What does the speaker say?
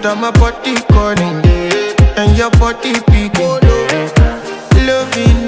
that my body calling, and your body beating. Loving